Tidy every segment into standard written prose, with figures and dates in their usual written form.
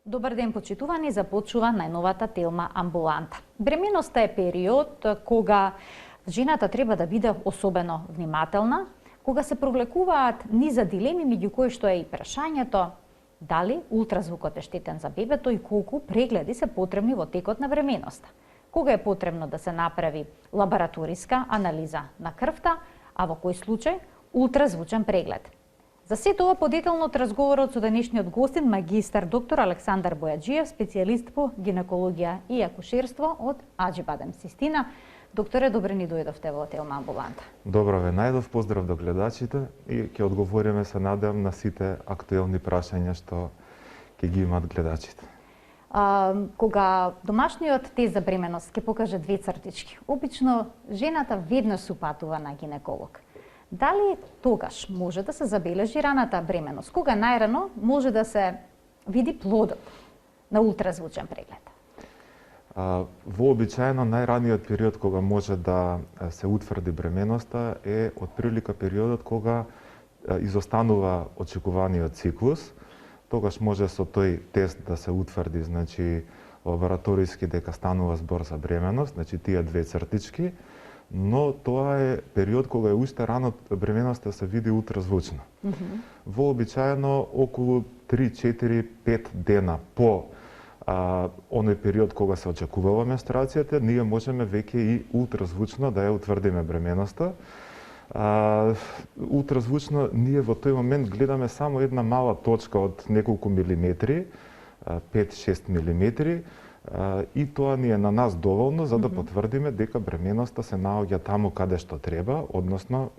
Добар ден, почитувани, започува најновата телма амбуланта. Бременоста е период кога жената треба да биде особено внимателна, кога се провлекуваат низа дилеми, меѓу кои што е и прашањето дали ултразвукот е штетен за бебето и колку прегледи се потребни во текот на бременоста. Кога е потребно да се направи лабораториска анализа на крвта, а во кој случај ултразвучен преглед. За сето ова подетелно од разговорот со денешниот гостин, магистар доктор Александар Бојаджиев, специјалист по гинекологија и акушерство од Аџибадем Систина. Докторе, добре ни дојдовте во телма амбуланта. Добро ве најдов, поздрав до гледачите и ќе одговориме, се надевам, на сите актуелни прашања што ќе ги имаат гледачите. Кога домашниот тест за бременост ќе покаже две цртички, обично жената веднаш упатува на гинеколог. Дали тогаш може да се забележи раната бременост? Кога најрано може да се види плодот на ултразвучен преглед? Вообичаено најраниот период кога може да се утврди бременоста е отприлика периодот кога изостанува очекуваниот циклус. Тогаш може со тој тест да се утврди, значи лабораториски дека станува збор за бременост, значи тие две цртички, но тоа е период кога е уште рано бременоста се види ултразвучно. Вообичаено околу 3-4-5 дена по оној период кога се очекувала менструацијата, ние можеме веќе и ултразвучно да ја утврдиме бременоста. Ултразвучно ние во тој момент гледаме само една мала точка од неколку милиметри, 5-6 милиметри, и тоа ни е на нас доволно за да потврдиме дека бременоста се наоѓа таму каде што треба, односно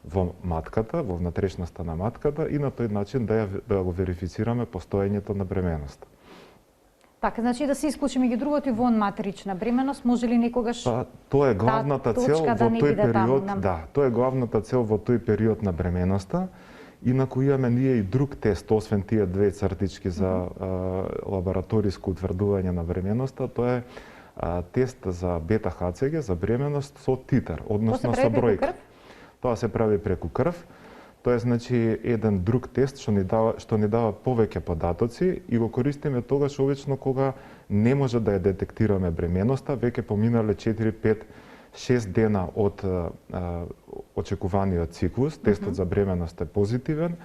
во матката, во внатрешноста на матката, и на тој начин да го верифицираме постоењето на бременоста. Така, значи да се исклучи меѓу другото и вон матерична бременост, може ли некогаш тоа е главната цел во тој период, тоа е главната цел во тој период на бременоста. Инаку имаме ние и друг тест, освен тие две цртички за лабораториско утврдување на бременоста, тоа е тест за бета-ХЦГ за бременост со титар, односно со бројка. Тоа се прави преку крв. Тоа е значи еден друг тест што ни дава повеќе податоци и го користиме тогаш обично кога не може да ја детектираме бременоста, веќе поминале 4-5-6 дена од очекуваниот циклус, тестот за бременост е позитивен,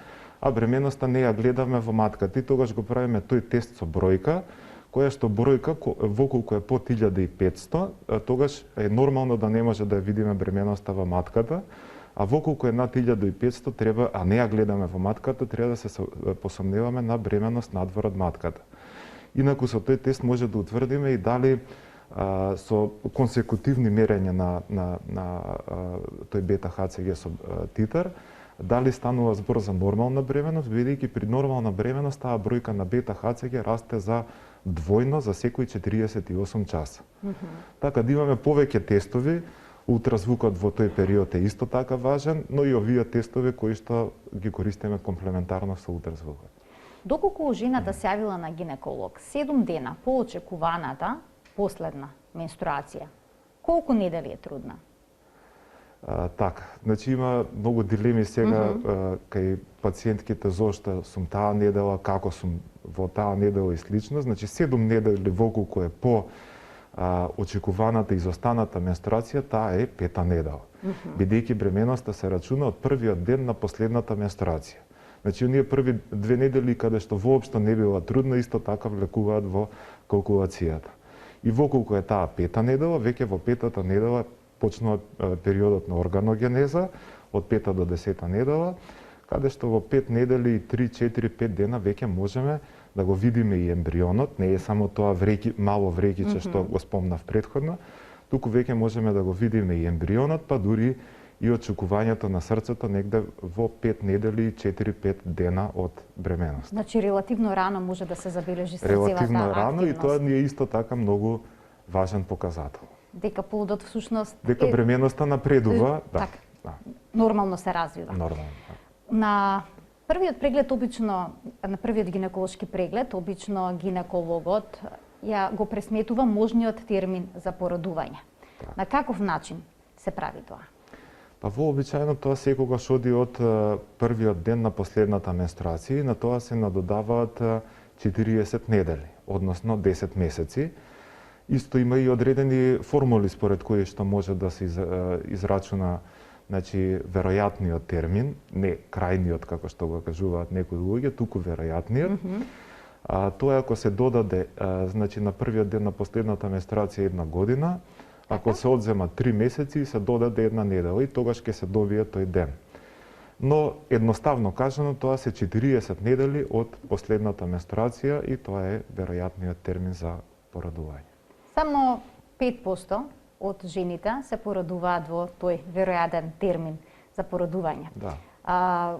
а бременоста не ја гледаме во матката и тогаш го правиме тој тест со бројка, која што бројка воколку е под 1500, тогаш е нормално да не може да ја видиме бременоста во матката, а воколку е над 1500 треба, а не ја гледаме во матката, треба да се посомневаме на бременост надвор од матката. Инаку со тој тест може да утврдиме и дали со консекутивни мерења на тој бета-ХЦГ со титар, дали станува збор за нормална бременост, бидејќи при нормална бременост таа бројка на бета-ХЦГ расте за двојно за секои 48 часа. Така да имаме повеќе тестови. Ултразвукот во тој период е исто така важен, но и овие тестови кои што ги користиме комплементарно со ултразвукот. Доколку жената се јавила на гинеколог 7 дена по очекуваната последна менструација, колку недели е трудна? Така, значи има многу дилеми сега кај пациентките зошто сум таа недела, како сум во таа недела и слично. Значи 7 недели воколку е по очекуваната изостаната менструација, таа е 5-та недела. Бидејќи бременоста се рачуна од првиот ден на последната менструација. Значи, оние први 2 недели каде што воопшто не била трудно, исто така влекуваат во калкулацијата. И воколку е таа 5-та недела, веќе во 5-та недела почнува периодот на органогенеза, од 5-та до 10-та недела, каде што во 5 недели и 3-4-5 дена веќе можеме да го видиме и ембрионот, не е само тоа мало врекиче што го спомнав претходно, туку веќе можеме да го видиме и ембрионот, па дури и очекувањето на срцето негде во 5 недели и 4-5 дена од бременост. Значи релативно рано може да се забележи срцевата активност. Релативно рано и тоа ни е исто така многу важен показател. Дека плодот всушност дека бременоста напредува, нормално се развива. Нормално. На првиот преглед обично, на првиот гинеколошки преглед, обично гинекологот ја го пресметува можниот термин за породување. На каков начин се прави тоа? Па вообичаено тоа секогаш оди од првиот ден на последната менструација и на тоа се надодаваат 40 недели, односно 10 месеци. Исто има и одредени формули според кои што може да се израчуна, значи, веројатниот термин, не крајниот како што го кажуваат некои луѓе, туку веројатниот. Тоа е ако се додаде, значи, на првиот ден на последната менструација 1 година, ако се одзема 3 месеци, се додаде 1 недела и тогаш ќе се добие тој ден. Но едноставно кажано, тоа се 40 недели од последната менструација и тоа е веројатниот термин за породување. Само 5% од жените се породуваат во тој веројатен термин за породување. Да.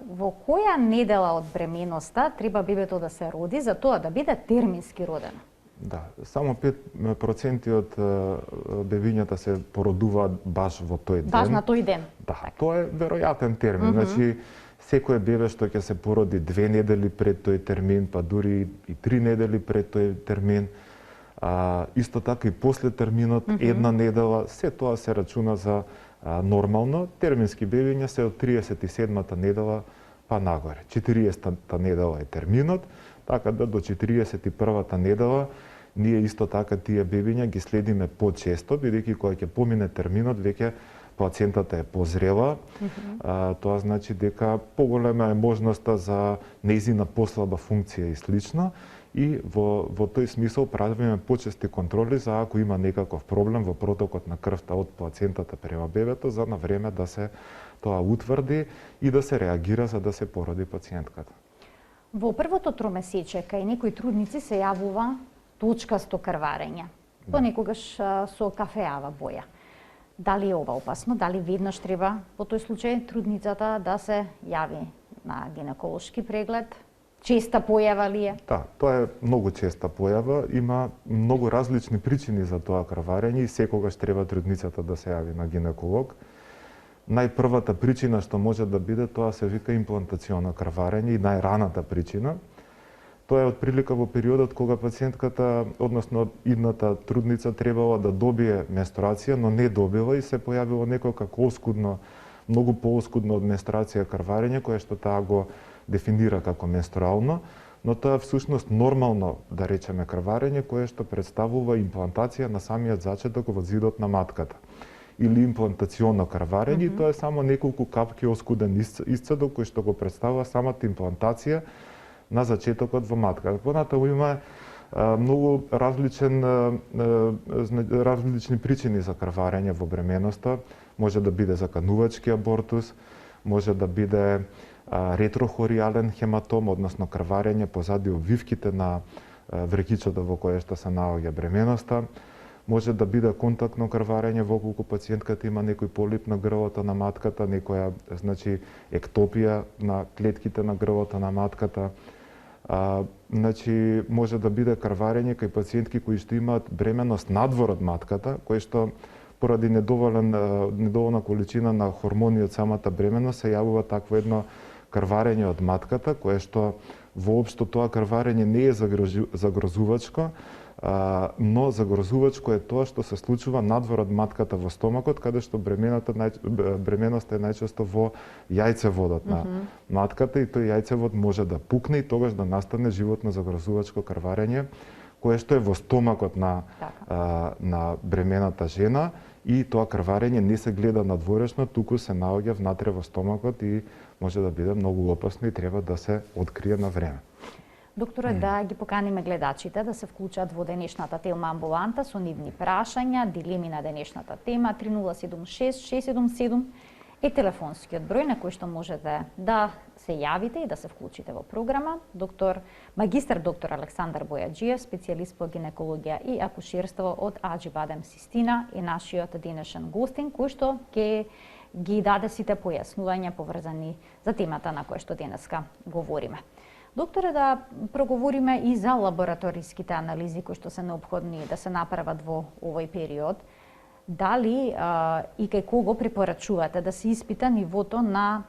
Во која недела од бременоста треба бебето да се роди за тоа да биде термински родено? Да, само 5% од бебињата се породуваат баш во тој ден. Баш на тој ден. Да, тоа е веројатен термин. Значи, секое бебе што ќе се породи 2 недели пред тој термин, па дури и 3 недели пред тој термин, исто така и после терминот, 1 недела, се тоа се рачуна за нормално. Термински бебиња се од 37-та недела па нагоре. 40-та недела е терминот, така да до 41-та недела ние исто така тие бебиња ги следиме почесто, бидејќи кога ќе помине терминот, веќе плацентата е позрела. Тоа значи дека поголема е можноста за нејзина послаба функција и слично. И во тој смисол правиме почести контроли за ако има некаков проблем во протокот на крвта од плацентата према бебето, за на време да се тоа утврди и да се реагира за да се породи пациентката. Во првото тромесечие кај некои трудници се јавува точкасто крварење, понекогаш со кафеава боја. Дали е ова опасно? Дали веднаш треба во тој случај трудницата да се јави на гинеколошки преглед? Честа појава ли е? Да, тоа е многу честа појава. Има многу различни причини за тоа крварење и секогаш треба трудницата да се јави на гинеколог. Најпрвата причина што може да биде, тоа се вика имплантационо крварење и најраната причина. Тоа е отприлика во периодот кога пациентката, односно идната трудница, требала да добие менструација, но не добила и се појавило некој оскудно, многу пооскудно од менструација крварење, кое што таа го дефинира како менструално, но тоа е всушност нормално, да речеме, крварење кое што представува имплантација на самиот зачеток во зидот на матката. Или имплантационно крварење, тоа е само неколку капки оскуден исцедок кој што го представува самата имплантација на зачетокот во матката. Понатаму има многу различни причини за крварење во бременоста. Може да биде заканувачки абортус, може да биде ретрохориален хематом, односно крварење позади обвивките на врекичото во кое што се наоѓа бременоста. Може да биде контактно крварење во колку пациентката има некој полип на грлото на матката, некоја, значи, ектопија на клетките на грлото на матката. Значи, може да биде крварење кај пациентки кои што имаат бременост надвор од матката, кои што поради недоволна количина на хормони од самата бременост се јавува такво едно крварење од матката, кое што воопшто тоа крварење не е загрозувачко, но загрозувачко е тоа што се случува надвор од матката во стомакот, каде што бременоста е најчесто во јајцеводот на матката и тој јајцевод може да пукне и тогаш да настане животно загрозувачко крварење, кое што е во стомакот на бремената жена и тоа крварење не се гледа надворешно, туку се наоѓа внатре во стомакот и може да биде многу опасно и треба да се открие на време. Докторе, да ги поканиме гледачите да се вклучат во денешната Телма амбуланта со нивни прашања, дилеми на денешната тема. 3076-677 е телефонскиот број на кој што можете да се јавите и да се вклучите во програма. Магистар доктор Александар Бојаджиев, специјалист по гинекологија и акушерство од Аџибадем Систина, е нашиот денешен гостин, кој што ќе ги даде сите појаснувања поврзани за темата на која што денеска говориме. Докторе, да проговориме и за лабораториските анализи кои што се необходни да се направат во овој период. Дали и кај кого препорачувате да се испита нивото на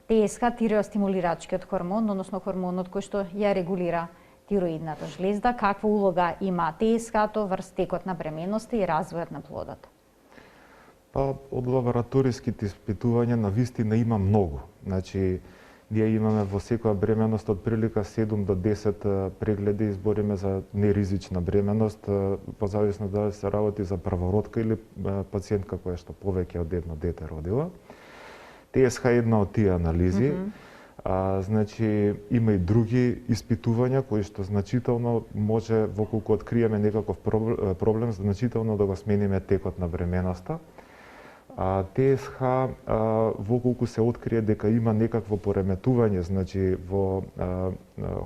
ТСХ, тиреостимулирачкиот хормон, односно хормонот кој што ја регулира тироидната жлезда, каква улога има ТСХ-то врз текот на бременоста и развојот на плодот? Па, од лабораториските испитувања на вистина има многу. Значи, Ние имаме во секоја бременост од прилика 7 до 10 прегледи, избориме за неризична бременост, по зависно дали се работи за првородка или пациентка која што повеќе од едно дете родила. ТСХ е една од тие анализи. Значи, има и други испитувања кои што значително може, воколку откриеме некаков проблем, значително да го смениме текот на бременоста. ТСХ, воколку се открие дека има некакво пореметување, значи во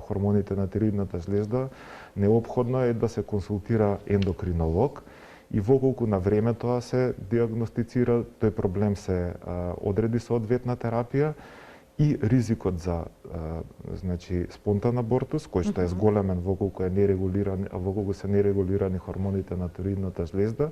хормоните на тиреидната жлезда, неопходно е да се консултира ендокринолог и воколку на време тоа се диагностицира, тој проблем се одреди соодветна терапија и ризикот за значи спонтан абортус, кој што е зголемен воколку е нерегулиран, воколку се нерегулирани хормоните на тиреидната жлезда,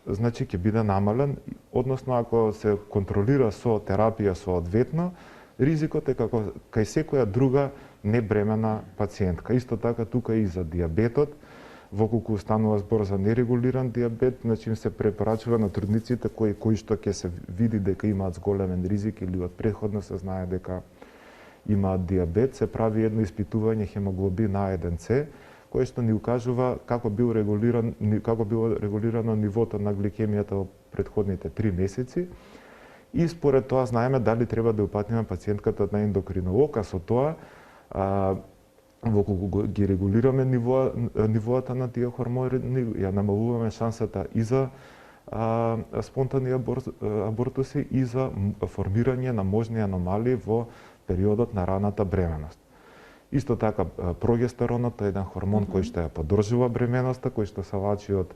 значи ќе биде намален, односно ако се контролира со терапија соодветно, ризикот е како кај секоја друга небремена пациентка. Исто така тука и за диабетот, воколку станува збор за нерегулиран диабет, значи им се препорачува на трудниците кои што ќе се види дека имаат зголемен ризик или од претходно се знае дека имаат диабет, се прави едно испитување хемоглобин А1С, кој што ни укажува како било регулирано нивото на гликемијата во претходните 3 месеци. И според тоа знаеме дали треба да упатиме пациентката на ендокринолог, а со тоа воколку ги регулираме нивоата на тие хормони, ја намалуваме шансата и за спонтанни абортуси и за формирање на можни аномалии во периодот на раната бременост. Исто така, прогестеронот е еден хормон кој што ја поддржува бременоста, кој што се влачи од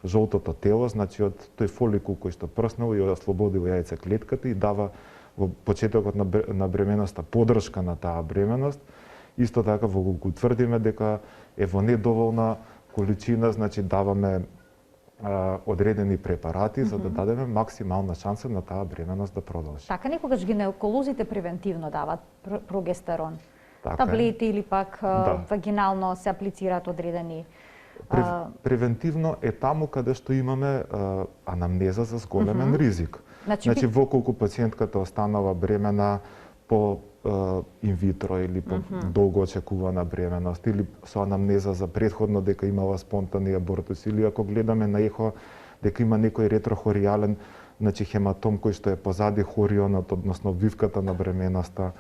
жолтото тело, значи од тој фоликул кој што прснал и ослободил јајцеклетката и дава во почетокот на бременоста поддршка на таа бременост. Исто така, воколку тврдиме дека е во недоволна количина, значи даваме одредени препарати за да дадеме максимална шанса на таа бременост да продолжи. Така некогаш гинеколозите превентивно дават прогестерон. Така таблети или пак вагинално се аплицираат одредени превентивно е таму каде што имаме анамнеза за зголемен ризик. Значи воколку пациентката останала бремена по инвитро или по долго очекувана бременост или со анамнеза за претходно дека имала спонтанни абортуси или ако гледаме на ехо дека има некој ретрохоријален, значи хематом кој што е позади хорионот, односно обвивката на бременоста,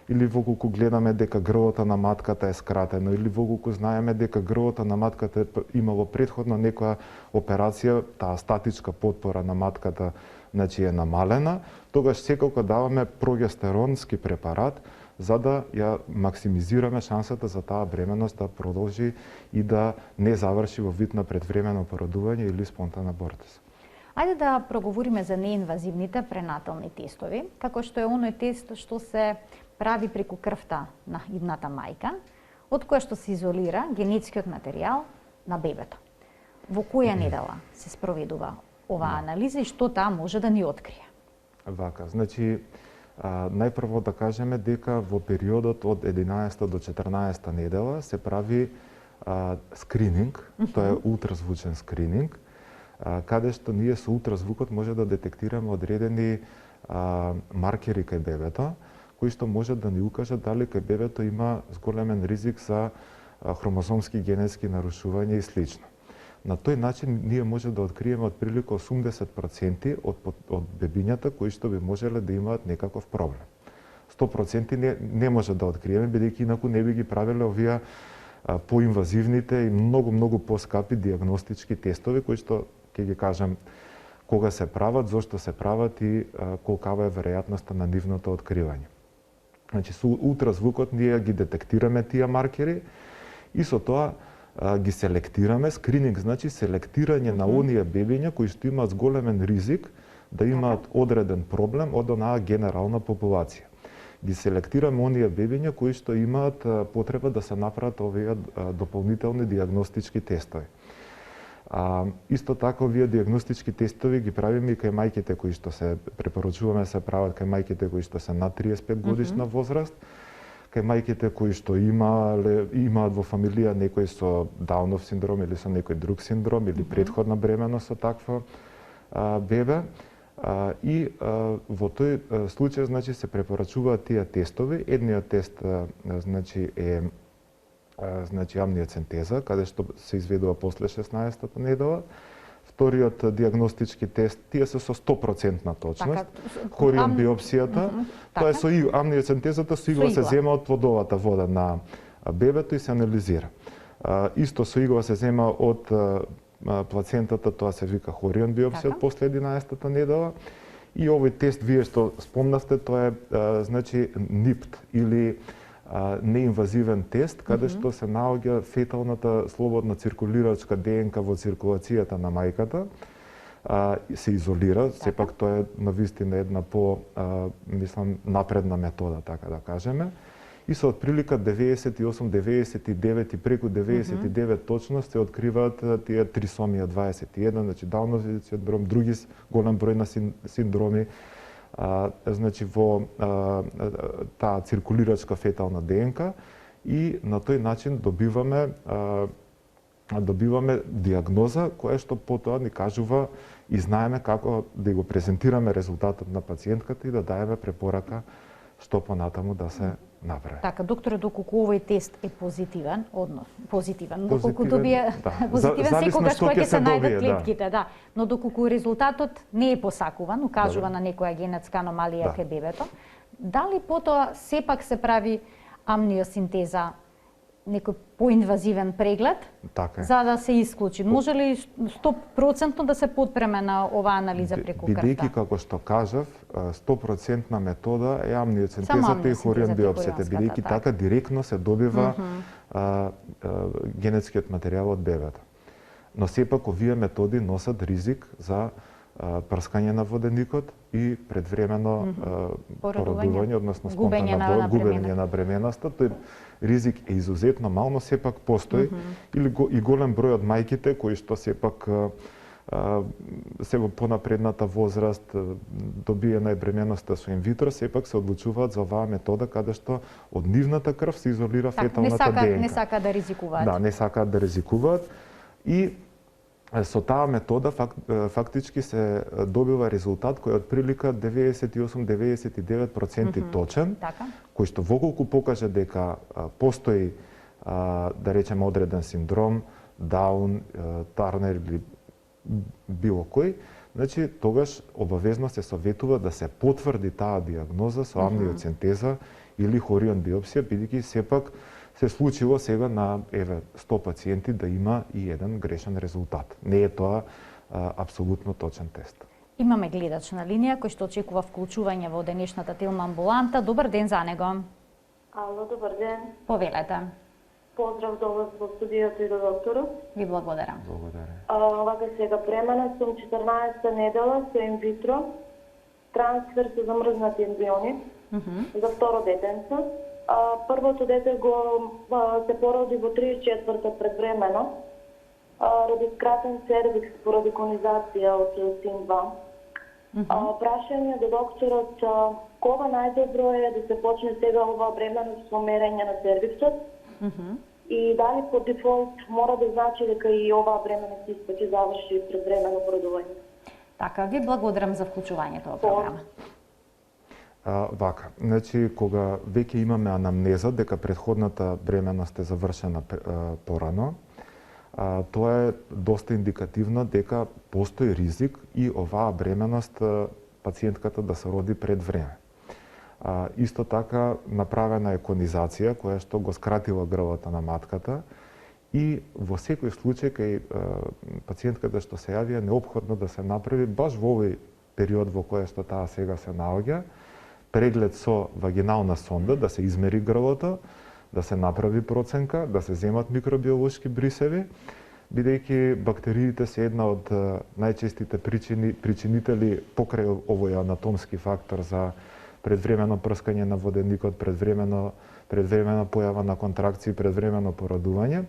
или воколку гледаме дека грлото на матката е скратено, или воколку знаеме дека грлото на матката имало претходно некоја операција, таа статичка потпора на матката значи е намалена, тогаш секако даваме прогестеронски препарат за да ја максимизираме шансата за таа бременост да продолжи и да не заврши во вид на предвремено породување или спонтан абортус. Ајде да проговориме за неинвазивните пренатални тестови, како што е оној тест што се прави преку крвта на идната мајка, од која што се изолира генетскиот материјал на бебето. Во која недела се спроведува оваа анализа и што таа може да ни открие? Вака, значи, најпрво да кажеме дека во периодот од 11 до 14 недела се прави скрининг, тоа е ултразвучен скрининг, каде што ние со ултразвукот може да детектираме одредени маркери кај бебето, кои што може да ни укажат дали кај бебето има зголемен ризик за хромозомски генетски нарушувања и слично. На тој начин ние може да откриеме од прилика 80% од бебињата кои што би можеле да имаат некаков проблем. 100% не може да откриеме, бидејќи инаку не би ги правеле овие поинвазивните и многу поскапи диагностички тестови кои што ќе ги кажам кога се прават, зошто се прават и колкава е веројатноста на нивното откривање. Значи со ултразвукот ние ги детектираме тие маркери и со тоа ги селектираме. Скрининг значи селектирање на оние бебиња кои што имаат зголемен ризик да имаат одреден проблем од онаа генерална популација. Ги селектираме оние бебиња кои што имаат потреба да се направат овие дополнителни диагностички тестови. Исто така овие диагностички тестови ги правиме и кај мајките кои што се препорачуваме се прават кај мајките кои што се над 35 годишна возраст, кај мајките кои што имаат во фамилија некој со Даунов синдром или со некој друг синдром или претходна бременост со такво бебе. Во тој случај значи се препорачуваат тие тестови. Едниот тест значи е значи амниоцентеза, каде што се изведува после 16-та недела. Вториот диагностички тест, тие се со 100% точност. Хорион биопсијата, тоа е со амниоцентезата со игла се зема од плодовата вода на бебето и се анализира. Исто со игла се зема од плацентата, тоа се вика хорион биопсија после 11-та недела. И овој тест, вие што спомнавте, тоа е значи НИПТ или неинвазивен тест, каде што се наоѓа феталната слободна циркулирачка ДНК во циркулацијата на мајката, се изолира, сепак тоа е навистина една мислам, напредна метода, така да кажеме, и со отприлика 98, 99 и преку 99 точност се откриваат тие трисомија 21, значи Дауновиот синдром, други голем број на синдроми, значи во таа циркулирачка фетална ДНК, и на тој начин добиваме диагноза која што потоа ни кажува и знаеме како да го презентираме резултатот на пациентката и да даеме препорака што понатаму да се направи. Така, докторе, доколку овој тест е позитивен, доколку добие позитивен секогаш кога ќе се најдат клетките, да. Но доколку резултатот не е посакуван, укажува на некоја генетска аномалија кај бебето, дали потоа сепак се прави амниосинтеза, некој поинвазивен преглед, за да се исклучи? Може ли 100% да се потпреме на оваа анализа преку крвта? Бидејќи, како што кажав, 100% метода е амниоцентезата и хорион биопсијата, бидејќи така директно се добива генетскиот материјал од бебето. Но сепак овие методи носат ризик за прскање на воденикот и предвремено породување, односно спонтанно губење на бременоста. Тој ризик е изузетно мал, но сепак постои, и голем број од мајките кои што сепак се во понапредната возраст, добиена е бременоста со инвитро, сепак се одлучуваат за оваа метода каде што од нивната крв се изолира феталната ДНК. Не сакаат да ризикуваат. Да, не сакаат да ризикуваат. И со таа метода фактички се добива резултат кој е отприлика 98-99% точен, кој што воколку покаже дека постои, да речеме, одреден синдром, Даун, Тарнер или било кој, значи тогаш обавезно се советува да се потврди таа диагноза со амниоцентеза или хорион биопсија, бидејќи сепак се случило сега на 100 пациенти да има и еден грешен резултат. Не е тоа апсолутно точен тест. Имаме гледач на линија кој што очекува вклучување во денешната Телма амбуланта. Добар ден за него. Ало, добар ден. Повелете. Поздрав до вас во студијото и до докторот. Ви благодарам. Вака сега премена сум 14-та недела со инвитро, трансфер со замрзнати ембриони за второ детенце. Првото дете се породи во 34-та предвремено, ради скратен сервикс поради конизација од син 2. Прашање до докторот, кога најдобро е да се почне сега оваа бременост со мерење на сервиксот, и дали по дефолт мора да значи дека и оваа бременост исто ќе заврши предвремено породување? Така, ви благодарам за вклучувањето во програма. Вака, значи кога веќе имаме анамнеза дека претходната бременост е завршена порано, тоа е доста индикативно дека постои ризик и оваа бременост пациентката да се роди пред време. Исто така направена е конизација која што го скратила грлото на матката, и во секој случај кај пациентката што се јави е неопходно да се направи баш во овој период во кој што таа сега се наоѓа преглед со вагинална сонда, да се измери грлото, да се направи проценка, да се земат микробиолошки брисеви, бидејќи бактериите се една од најчестите причинители покрај овој анатомски фактор за предвремено прскање на воденикот, предвремено појава на контракции, предвремено породување,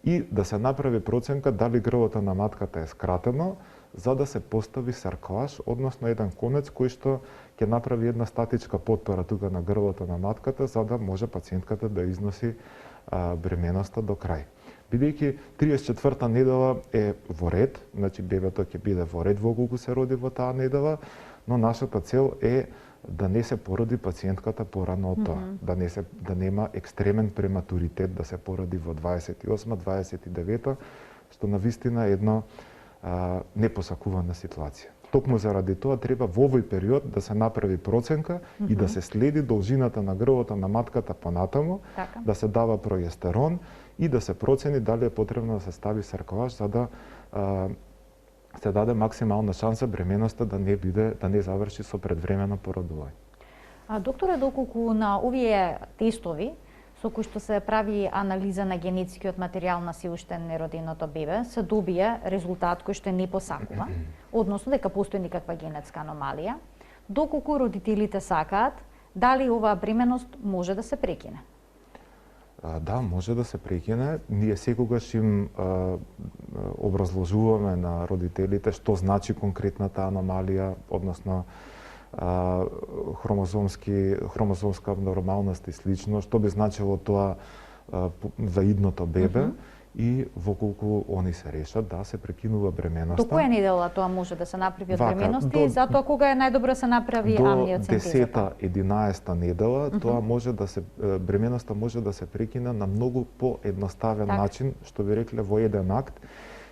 и да се направи проценка дали грлото на матката е скратено, за да се постави сарклаж, односно еден конец кој што ќе направи една статичка потпора тука на грлото на матката, за да може пациентката да износи бременоста до крај. Бидејќи 34-та недела е во ред, значи бебето ќе биде во ред воколку се роди во таа недела, но нашата цел е да не се породи пациентката порано од тоа, да нема екстремен прематуритет, да се породи во 28, 29, што навистина е една непосакувана ситуација. Токму заради тоа треба во овој период да се направи проценка и да се следи должината на грбовото на матката понатаму, да се дава прогестерон и да се процени дали е потребно да се стави саркоаж за да се даде максимална шанса бременоста да не заврши со предвремено породување. Докторе, доколку на овие тестови со кои што се прави анализа на генетскиот материјал на се уште нероденото бебе, се добија резултат кој што не посакува, односно дека постои некаква генетска аномалија, доколку родителите сакаат, дали оваа бременост може да се прекине? Да, може да се прекине. Ние секогаш им образложуваме на родителите што значи конкретната аномалија, односно хромозомска абнормалност и слично, што би значило тоа за идното бебе и воколку они се решат, да, се прекинува бременоста. До која недела тоа може да се направи од бременоста и затоа кога е најдобро да се направи амниоцентезата? До 10-11 недела тоа може да се бременоста може да се прекине на многу поедноставен начин, што би рекле во еден акт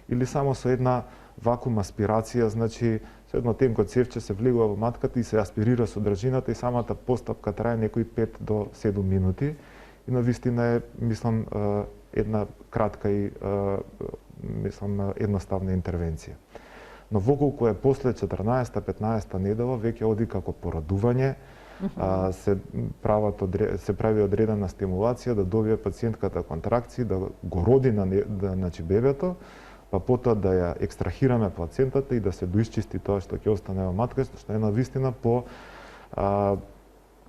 или само со една вакуум аспирација, значи со едно тенко цевче се влегува во матката и се аспирира содржината и самата постапка трае некои 5 до 7 минути и навистина е, мислам, една кратка и мислам едноставна интервенција. Но воколку е после 14-15 недела веќе оди како породување, се прави одредена стимулација да добие пациентката контракции, да го роди значи бебето, па потоа да ја екстрахираме плацентата и да се доисчисти тоа што ќе остане во матката, што е навистина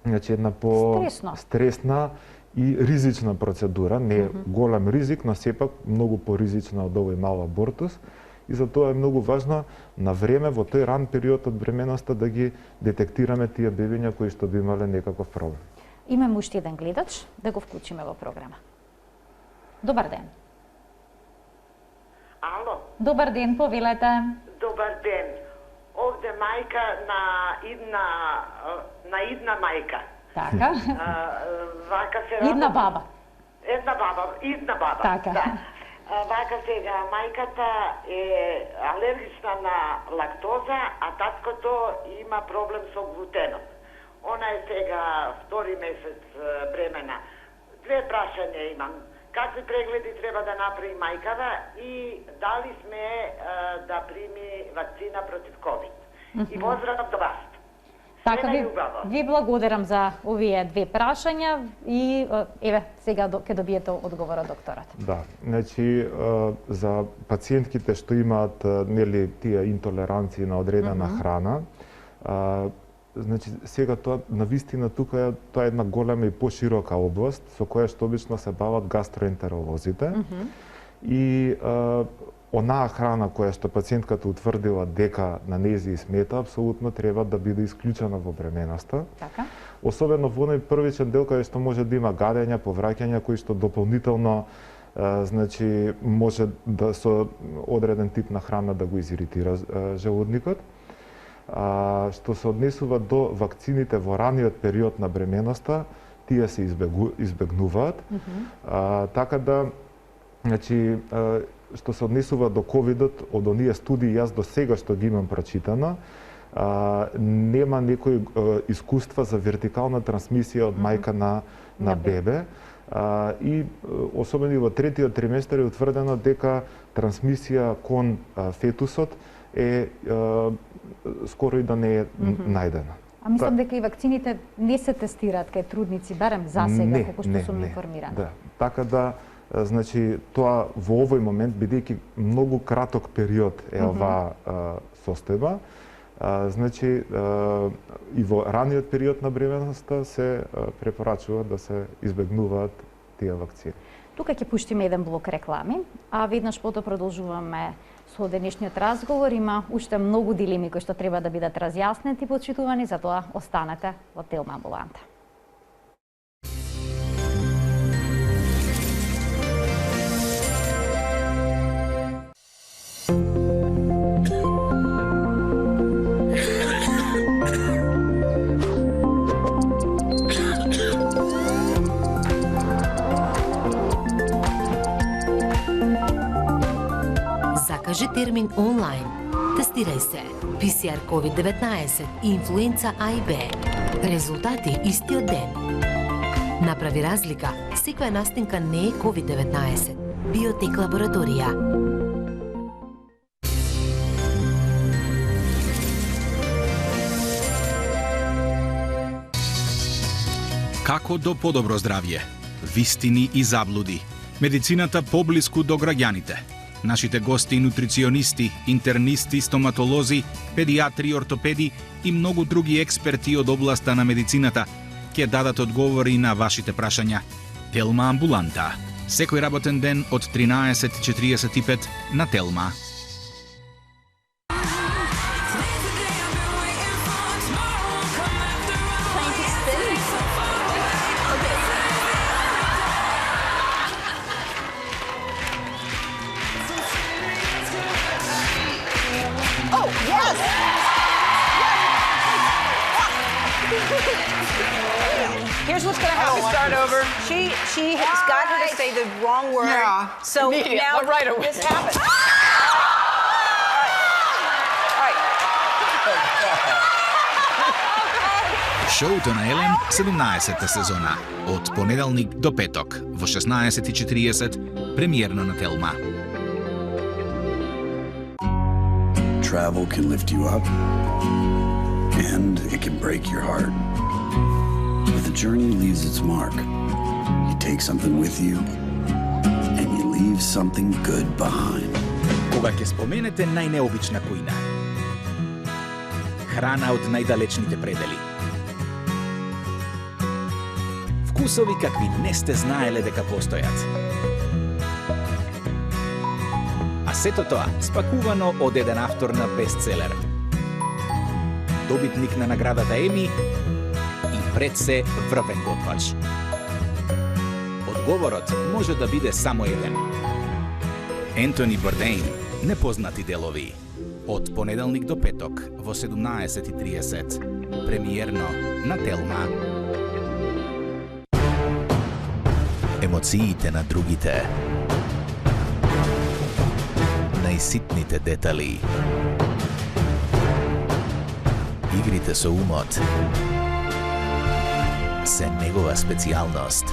значи една стресна и ризична процедура, не голем ризик, но сепак многу поризична од овој мал абортус. И затоа е многу важно на време во тој ран период од бременоста да ги детектираме тие бебиња кои што би имале некаков проблем. Имаме уште еден гледач, да го вклучиме во програма. Добар ден. Ало. Добар ден, повелете. Добар ден. Овде мајка на идна мајка. Така. Вака се идна баба. Идна баба. Така. Да. Вака сега мајката е алергична на лактоза, а таткото има проблем со глутенот. Она е сега втори месец бремена. Две прашања имам. Какви прегледи треба да направи мајкава и дали сме да прими вакцина против ковид? И поздрав до вас. Така, ви благодарам за овие две прашања и еве сега ќе добиете одговорот докторот. Да, значи за пациентките што имаат нели тие интолеранции на одредена храна, значи сега тоа навистина тука тоа е една голема и поширока област со која што обично се бават гастроентеролозите и онаа храна која што пациентката утврдила дека на нејзи смета, апсолутно треба да биде исклучена во бременоста. Така. Особено во оној првичен дел каде што може да има гадења, повраќања кои што дополнително значи може да со одреден тип на храна да го изиритира желудникот. Што се однесува до вакцините во раниот период на бременоста, тие се избегнуваат. Така да, значи, што се однесува до ковидот, од оние студии јас до сега што ги имам прочитано, нема некои искуства за вертикална трансмисија од мајка на бебе. И особено во третиот триместар е утврдено дека трансмисија кон фетусот е скоро и да не е најдена. А мислам дека и вакцините не се тестираат кај трудници, барем за сега, како што сум информирана. Да, така да, значи, тоа во овој момент, бидејќи многу краток период е оваа состојба, значи, и во раниот период на бременоста се препорачува да се избегнуваат тие вакцини. Тука ќе пуштиме еден блок реклами, а веднаш потоа продолжуваме со денешниот разговор. Има уште многу дилеми кои што треба да бидат разјаснети и почитувани, затоа останете во Телма амбуланта. Закажи термин онлайн. Тестирај се. PCR COVID-19 и инфлуенца А и Б. Резултати истиот ден. Направи разлика. Секоја настинка не е COVID-19. Биотек лабораторија. Како до подобро здравје? Вистини и заблуди. Медицината поблиску до граѓаните. Нашите гости, нутриционисти, интернисти, стоматолози, педиатри, ортопеди и многу други експерти од областа на медицината ќе дадат одговори на вашите прашања. Телма амбуланта. Секој работен ден од 13:45 на Телма. Here's what's going to happen. Start over. She has got her to say the wrong word. Yeah. So Immediate. now Right away. this happens. All right. Шоуто на Елен, 17-та сезона. Од понеделник до петок, во 16:40, премиерно на Телма. Travel can lift you up, and it can break your heart. But the journey leaves its mark. You take something with you, and you leave something good behind. Кога ќе споменете најнеобична кујна, храна од најдалечните предели, вкусови какви не сте знаеле дека постојат. А сето тоа спакувано од еден автор на бестселер, добитник на наградата Еми и пред се врвен готвач. Одговорот може да биде само еден. Ентони Бордейн, непознати делови. Од понеделник до петок во 17:30. Премиерно на Телма. Емоциите на другите. Најситните детали. Игрите со умот се негова специјалност.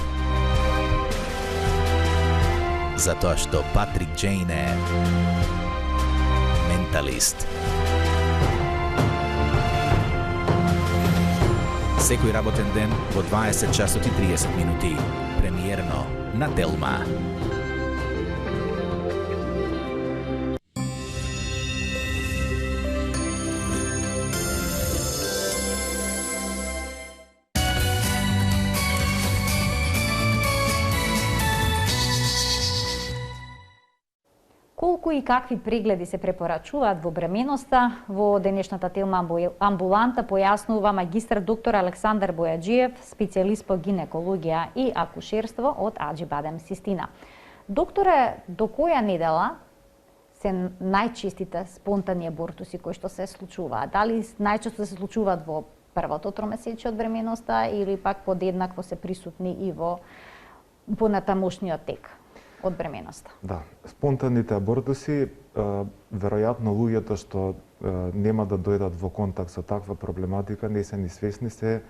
Затоа што Патрик Джейн е менталист. Секој работен ден во 20 часот и 30 минути. Премиерно на Телма. Колку и какви прегледи се препорачуваат во бременоста, во денешната Телма амбуланта појаснува магистар доктор Александар Бојаджиев, специјалист по гинекологија и акушерство од Аџибадем Систина. Докторе, до која недела се најчестите спонтани абортуси кои што се случуваат? Дали најчесто се случуваат во првото тромесечие од бременоста или пак подеднакво се присутни и во понатамошниот тек од бременоста? Да, спонтаните абортуси, веројатно луѓето што нема да дојдат во контакт со таква проблематика не се ни свесни, се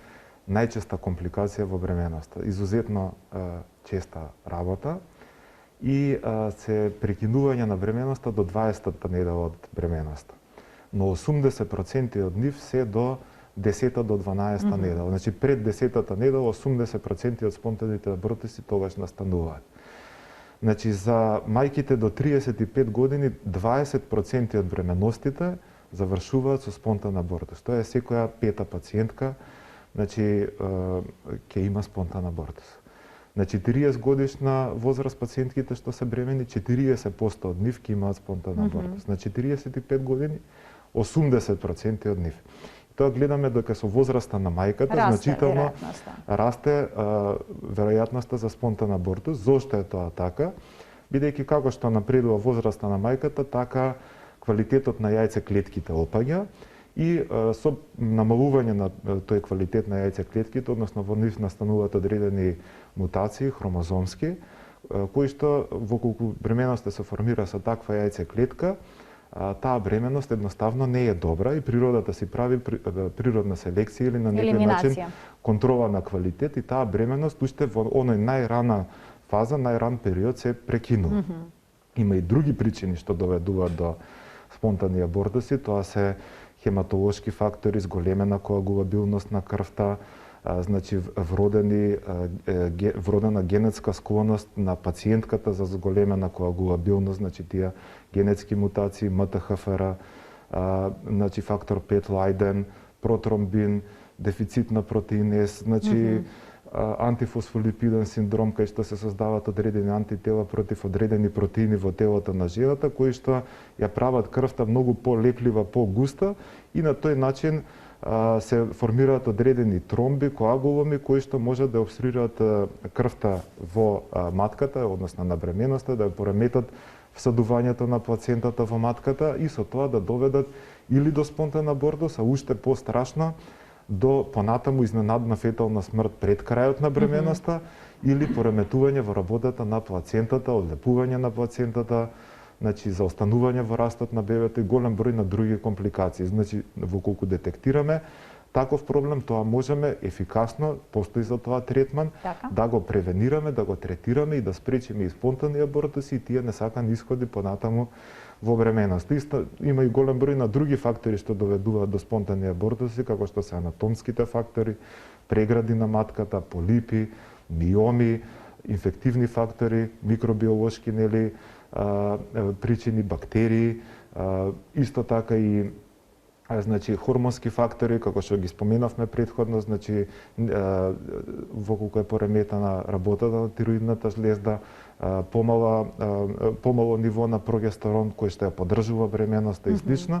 најчеста компликација во бременоста. Изузетно честа работа и се прекинување на бременоста до 20-та недела од бременоста. Но 80% од нив се до 10-та до 12-та недела. Значи пред 10-та недела 80% од спонтаните абортуси тогаш настануваат. Значи, за мајките до 35 години, 20% од бременостите завршуваат со спонтан абортус. Тоа е секоја пета пациентка, значи, ќе има спонтан абортус. На 40 годишна возраст пациентките што се бремени, 40% од нив ќе имаат спонтан абортус. На 45 години, 80% од нив. Тоа гледаме дека со возраста на мајката значително расте веројатноста за спонтан абортус. Зошто е тоа така? бидејќи како што напредува возраста на мајката, така квалитетот на јајцеклетките опаѓа и со намалување на тој квалитет на јајцеклетките, односно во нив настануваат одредени мутации хромозомски, кои што во колку бременоста се формира со таква јајцеклетка, таа бременост едноставно не е добра и природата си прави природна селекција или на некој начин контрола на квалитет и таа бременост уште во оној најрана фаза, најран период се прекинува. Има и други причини што доведуваат до спонтани абортуси, тоа се хематолошки фактори, зголемена коагулабилност на крвта, значи вродена генетска склоност на пациентката за зголемена коагулабилност, значи тие генетски мутации, МТХФР, значи фактор 5 Лајден, протромбин, дефицит на протеин С, значи антифосфолипиден синдром, кај што се создаваат одредени антитела против одредени протеини во телото на жената, кои што ја прават крвта многу полеплива, погуста и на тој начин се формираат одредени тромби, коагуломи, кои што може да обструираат крвта во матката, односно на бременоста, да ја пореметат всадувањето на плацентата во матката и со тоа да доведат или до спонтан абортус, а уште пострашно, до понатаму изненадна фетална смрт пред крајот на бременоста или пореметување во работата на плацентата, одлепување на плацентата, значи за останување во растот на бебето и голем број на други компликации. Значи, во колку детектираме таков проблем, тоа можеме ефикасно, постои за тоа третман, да го превенираме, да го третираме и да спречиме и спонтани абортуси и тие несакани исходи понатаму во бременост. Исто има и голем број на други фактори што доведуваат до спонтани абортуси, како што се анатомските фактори, прегради на матката, полипи, миоми, инфективни фактори, микробиолошки причини, бактерии, исто така и значи хормонски фактори, како што ги споменавме претходно, значи во колку е пореметена работата на тироидната жлезда, помало ниво на прогестерон кој што ја поддржува бременоста и слично.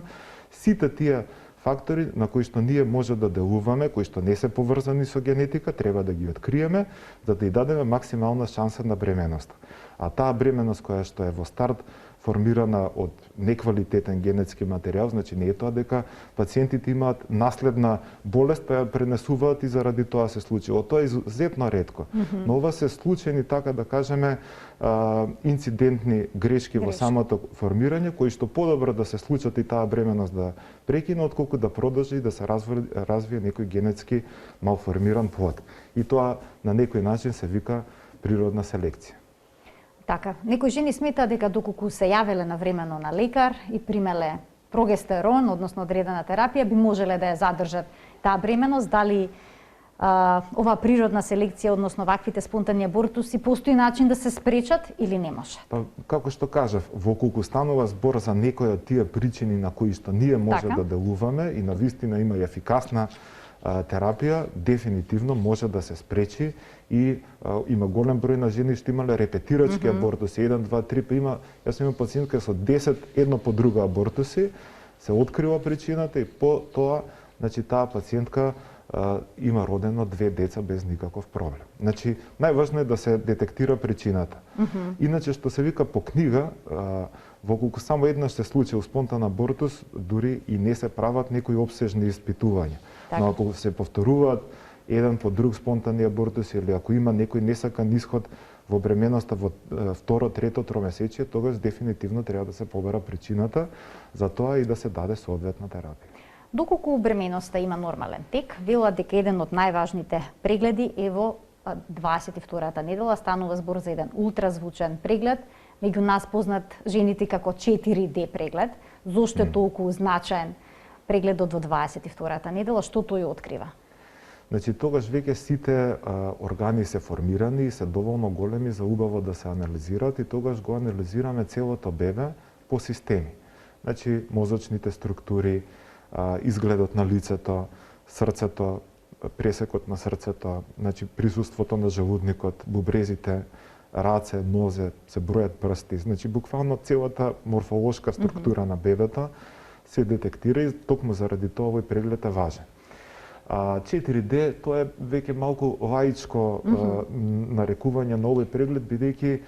Сите тие фактори на кои што ние може да делуваме, кои што не се поврзани со генетика, треба да ги откриеме, за да ја дадеме максимална шанса на бременоста. А таа бременост која што е во старт формирана од неквалитетен генетски материјал, значи не е тоа дека пациентите имаат наследна болест, па ја пренесуваат и заради тоа се случило. Тоа е изузетно ретко. Но ова се случајни, така да кажеме, инцидентни грешки во самото формирање, кои што подобро да се случат и таа бременост да прекине, отколку да продолжи и да се развие некој генетски малформиран плод. И тоа на некој начин се вика природна селекција. Така, некои жени сметаат дека доколку се јавеле навремено на лекар и примеле прогестерон, односно одредена терапија, би можеле да ја задржат таа бременост. Дали ова природна селекција, односно ваквите спонтани абортуси, постои начин да се спречат или не може? Па, како што кажав, во колку станува збор за некои од тие причини на кои што ние може да делуваме и навистина има и ефикасна терапија, дефинитивно може да се спречи и има голем број на жени што имале репетирачки абортуси, 1, 2, 3, па има, јас имам пациентка со 10 едно по друга абортуси, се открила причината и по тоа, значи таа пациентка има родено 2 деца без никаков проблем. Значи, најважно е да се детектира причината. Иначе, што се вика по книга, во колку само еднаш се случил спонтан абортус, дури и не се прават некои обсежни испитувања. Но ако се повторуваат еден по друг спонтани абортуси или ако има некој несакан исход во бременоста во второ, трето тромесечие, тогаш дефинитивно треба да се побара причината за тоа и да се даде соодветна терапија. Доколку бременоста има нормален тек, велат дека еден од најважните прегледи е во 22-та недела, станува збор за еден ултразвучен преглед, меѓу нас познат жените како 4D преглед. Зошто е толку значаен прегледот во 22-та недела, што тој открива? Значи, тогаш веќе сите органи се формирани и се доволно големи за убаво да се анализираат и тогаш го анализираме целото бебе по системи. Значи, мозочните структури, изгледот на лицето, срцето, пресекот на срцето, значи присуството на желудникот, бубрезите, раце, нозе, се бројат прсти, значи буквално целата морфолошка структура на бебето се детектира и токму заради тоа овој преглед е важен. 4D, тоа е веќе малку лаичко нарекување на овој преглед, бидејќи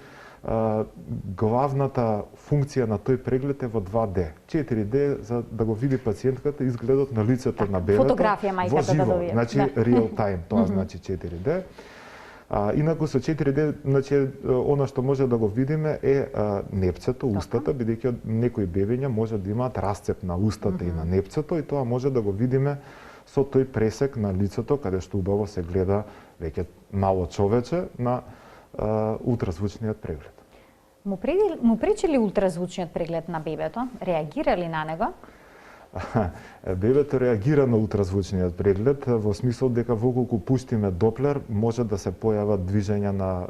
главната функција на тој преглед е во 2D. 4D за да го види пациентката изгледот на лицето на бебето. Фотографија мајката во живо, да добие. значи real time, тоа значи 4D. Инаку со 4D, значи она што може да го видиме е непцето, устата, бидејќи некои бебиња може да имаат расцеп на устата и на непцето, и тоа може да го видиме со тој пресек на лицето, каде што убаво се гледа веќе мало човече на ултразвучниот преглед. Му пречи ли ултразвучниот преглед на бебето? Реагира ли на него? Бебето реагира на ултразвучниот преглед во смисол дека воколку пуштиме доплер може да се појават движења на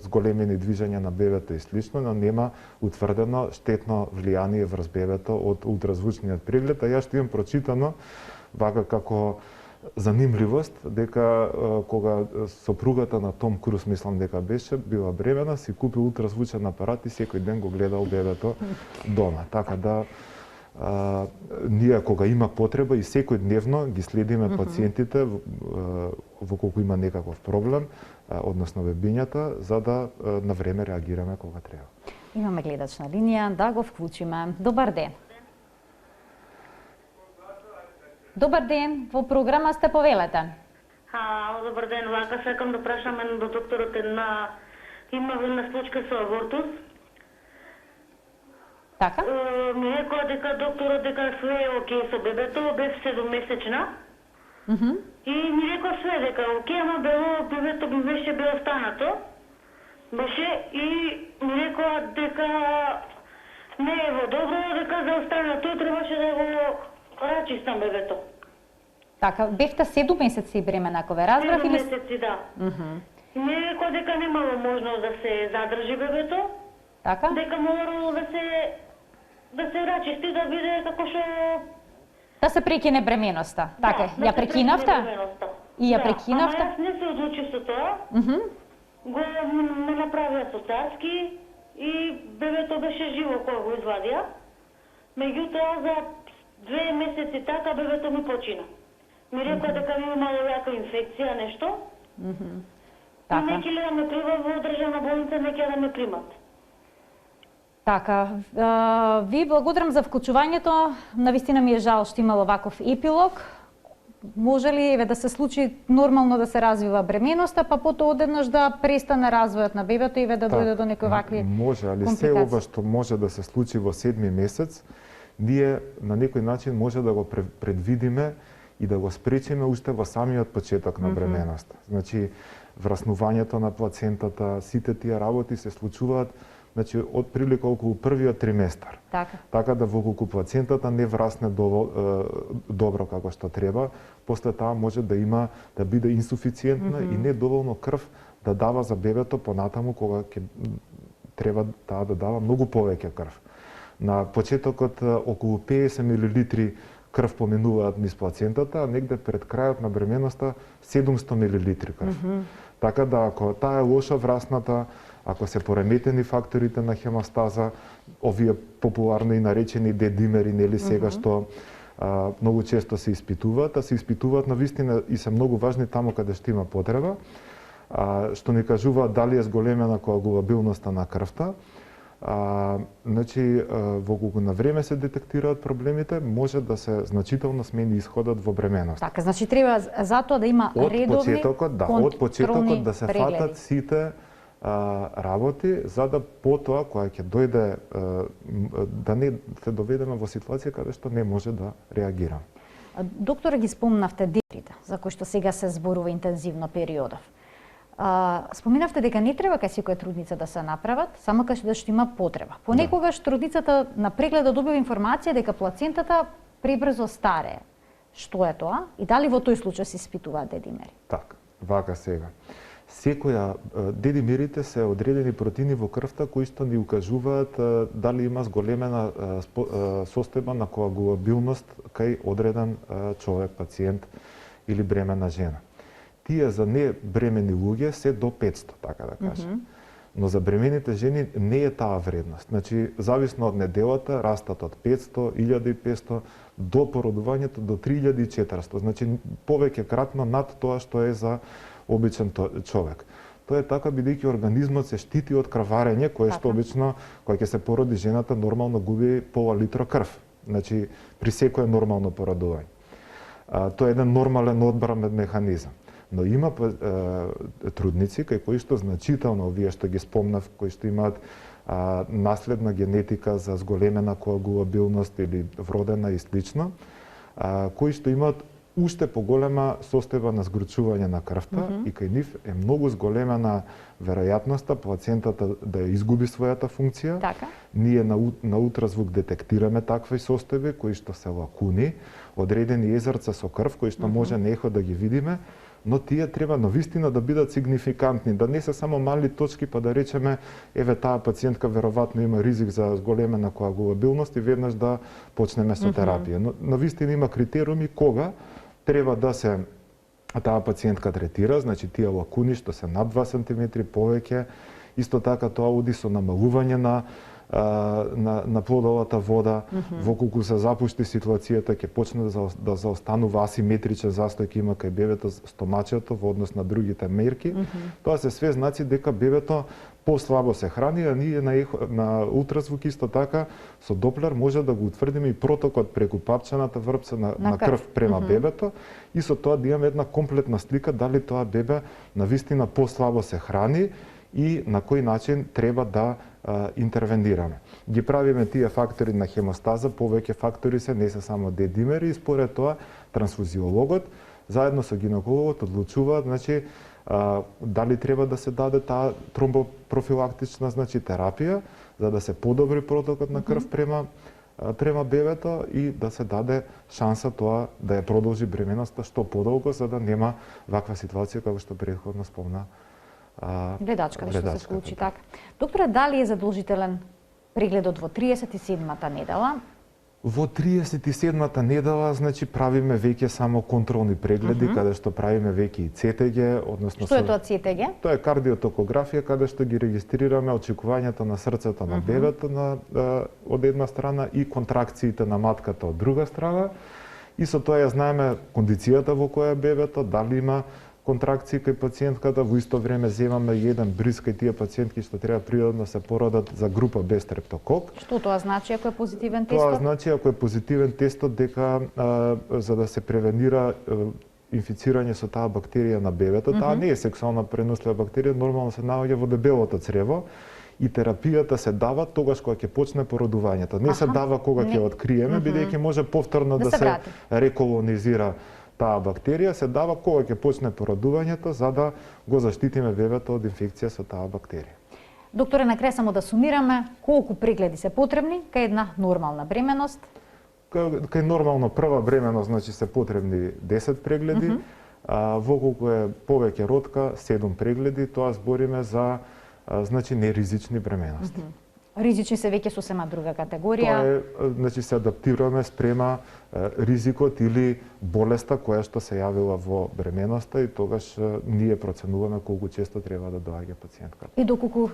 зголемени движења на бебето и слично, но нема утврдено штетно влијание врз бебето од ултразвучниот преглед, а јас што имам прочитано вака како занимливост дека кога сопругата на Том Круз, мислам дека беше, била бремена, си купи ултразвучен апарат и секој ден го гледал бебето дома. Така да ние кога има потреба и секојдневно ги следиме пациентите во колку има некаков проблем, односно бебињата, за да на време реагираме кога треба. Имаме гледач на линија, да го вклучиме. Добар ден. Добар ден, во програма сте, повелете. Добар ден, вака сакам да прашам до докторот има една случка со абортус. Така? Ми рекоа дека докторот дека све е окей со бебето, бев 7-месечна. И ми рекоа све дека окей, ама бебето ми беше останато. Беше и ми рекоа дека не е во добро, дека за останато требаше да го рачистам бебето. Така, бевте 7 месеци бремена, ако ве разбрав или 7 месеци, да. И ми рекоа дека немало можност да се задржи бебето. Така? Дека морало да се рачисти, да биде како што... Да се прекине бременоста. Така, ја прекинавте? И ја прекинавте? Ама јас не се одлучив со тоа. Го ме направија со царски и бебето беше живо кога го извадија. Меѓутоа, за 2 месеци така бебето ми почина. Ми рекоа дека ми имало јака инфекција, нешто. И неќе ли да ме примат во државна болница, неќе да ме примат. Така, ви благодарам за вклучувањето. Навистина ми е жал што имало ваков епилог. Може ли да се случи нормално да се развива бременоста, па потоа одеднаш да престане развојот на бебето и да дојде до некои вакви може, али компликации? се ова што може да се случи во 7 месец, ние на некој начин може да го предвидиме и да го спречиме уште во самиот почеток на бременоста. Значи, враснувањето на плацентата, сите тие работи се случуваат значи од прилика околу првиот триместар. Така да воколку плацентата не врасне добро како што треба, после таа може да биде инсуфициентна и не доволно крв да дава за бебето понатаму кога ќе треба таа да дава многу повеќе крв. На почетокот околу 50 мл крв поминуваат низ плацентата, а негде пред крајот на бременоста 700 мл крв. Така да ако таа е лоша врасната, ако се пореметени факторите на хемостаза, овие популарно и наречени D-димери, нели сега што многу често се испитуваат, а се испитуваат навистина и се многу важни таму каде што има потреба, што ни кажуваат дали е зголемена коагулабилноста на крвта. Значи, воколку на време се детектираат проблемите, може да се значително смени исходот во бременост. Така, значи треба затоа да има редовни од почетокот да се фатат сите работи, за да потоа, кога ќе дојде, да не се доведеме во ситуација каде што не може да реагираме. Доктора, ги спомнавте дебрите, за кои што сега се зборува интензивно периодов. Споминавте дека не треба кај секоја трудница да се направат, само кај што има потреба. Понекогаш трудницата на преглед да добива информација дека плацентата пребрзо старее. Што е тоа? И дали во тој случај се испитуваат D-димери? Така, вака сега. D-димерите се одредени протеини во крвта кои што ни укажуваат дали има зголемена состојба на коагулабилност кај одреден човек, пациент или бремена жена. Тие за небремени луѓе се до 500, така да кажем. Но за бремените жени не е таа вредност. Значи, зависно од неделата, растат од 500, 1500 до породувањето до 3400. Значи, повеќе кратно над тоа што е за обичен човек. Тоа е така бидејќи организмот се штити од крварење, кое што обично кога ќе се породи жената нормално губи пола литра крв. Значи при секое нормално породување. Тоа е еден нормален одбранен механизам. Но има трудници кај кои што значително, овие што ги спомнав, кои што имаат наследна генетика за зголемена коагулабилност или вродена и слично, кои што имаат уште поголема состојба на згручување на крвта и кај нив е многу зголемена веројатноста плацентата да ја изгуби својата функција. Така. Ние на ултразвук детектираме такви состојби кои што се лакуни, одредени езерца со крв кои што може нехо да ги видиме, но тие треба навистина да бидат сигнификантни, да не се само мали точки па да речеме еве таа пациентка веројатно има ризик за зголемена коагулабилност и веднаш да почнеме со терапија. Но навистина има критериуми кога треба да се таа пациентка третира, значи тие лакуни што се над 2 см повеќе, исто така тоа оди со намалување на плодовата вода, во колку се запушти ситуацијата ќе почне да заостанува асиметричен застој ќе има кај бебето стомачето во однос на другите мерки. Тоа се све знаци дека бебето послабо се храни, а ние на ултразвук исто така со Доплер може да го утврдиме и протокот преку папчената врпца на крв према бебето и со тоа да имаме една комплетна слика дали тоа бебе навистина послабо се храни и на кој начин треба да интервенираме. Ги правиме тие фактори на хемостаза, повеќе фактори се, не се само D-димери и според тоа трансфузиологот заедно со гинекологот одлучуваат, значи дали треба да се даде таа тромбопрофилактична, значи терапија за да се подобри протокот на крв према бебето и да се даде шанса тоа да ја продолжи бременоста што подолго за да нема ваква ситуација како што претходно спомна гледачката што се случи така. Докторе, дали е задолжителен прегледот во 37-та недела? Во 37-та недела, значи правиме веќе само контролни прегледи, каде што правиме веќе и ЦТГ, односно Што е тоа ЦТГ? Тоа е кардиотокографија каде што ги регистрираме очекувањата на срцето на бебето од една страна и контракциите на матката од друга страна. И со тоа ја знаеме кондицијата во која е бебето, дали има контракции кај пациентката, во исто време земаме еден бриз кај тие пациентки што треба природно се породат за група без стрептокок. Што тоа значи ако е позитивен тестот? Тоа значи ако е позитивен тестот дека за да се превенира инфицирање со таа бактерија на бебето, таа не е сексуално пренослива бактерија, нормално се наоѓа во дебелото црево и терапијата се дава тогаш кога ќе почне породувањето. Не се дава кога ќе откриеме, бидејќи може повторно да се реколонизира таа бактерија, се дава кога ќе почне породувањето за да го заштитиме бебето од инфекција со таа бактерија. Докторе, на крај само да сумираме, колку прегледи се потребни кај една нормална бременост? Кај нормално прва бременост, значи се потребни 10 прегледи, во колку е повеќе родка, 7 прегледи, тоа збориме за значи неризични бременности. Ризични се веќе сосема друга категорија. Тоа е, значи се адаптираме спрема ризикот или болеста која што се јавила во бременоста и тогаш ние проценуваме колку често треба да доаѓа пациентката. И доколку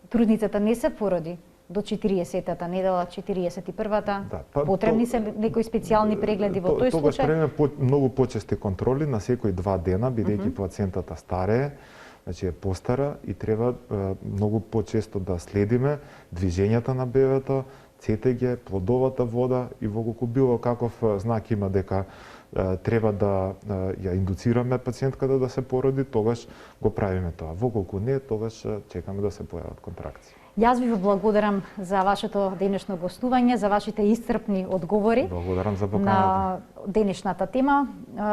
трудницата не се породи до 40-та недела, 41-та, потребни се некои специјални прегледи во тој случај? Тогаш правиме многу почести контроли на секои 2 дена, бидејќи плацентата старее, значи е постара и треба многу почесто да следиме движењата на бебето, ЦТГ, плодовата вода и во колку било каков знак има дека треба да ја индуцираме пациентката да се породи, тогаш го правиме тоа. Во колку не, тогаш чекаме да се појават контракции. Јас ви благодарам за вашето денешно гостување, за вашите исцрпни одговори. Благодарам за поканата. На денешната тема.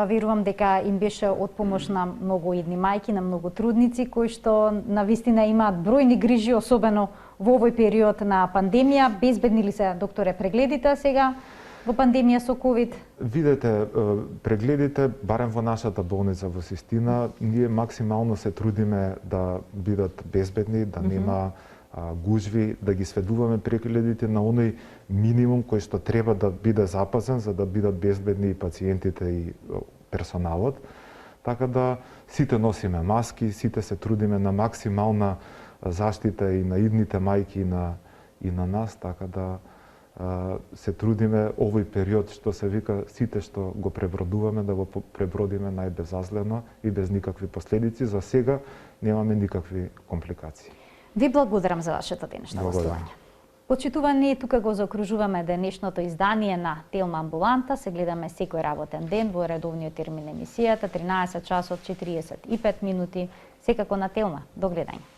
Верувам дека им беше од помош на многу идни мајки, на многу трудници кои што навистина имаат бројни грижи, особено во овој период на пандемија. Безбедни ли се, докторе, прегледите сега во пандемија со ковид? Видете, прегледите, барем во нашата болница во Систина, ние максимално се трудиме да бидат безбедни, да нема гужви, да ги сведуваме прегледите на оној минимум кој што треба да биде запазен за да бидат безбедни и пациентите и персоналот. Така да сите носиме маски, сите се трудиме на максимална заштита и на идните мајки и на нас, така да се трудиме овој период што се вика сите што го пребродуваме да го пребродиме најбезазлено и без никакви последици. За сега немаме никакви компликации. Ви благодарам за вашето денешно гостување. Почитувани, тука го заокружуваме денешното издание на Телма амбуланта. Се гледаме секој работен ден во редовниот термин емисијата 13 часот 45 минути, секако на Телма. До гледање.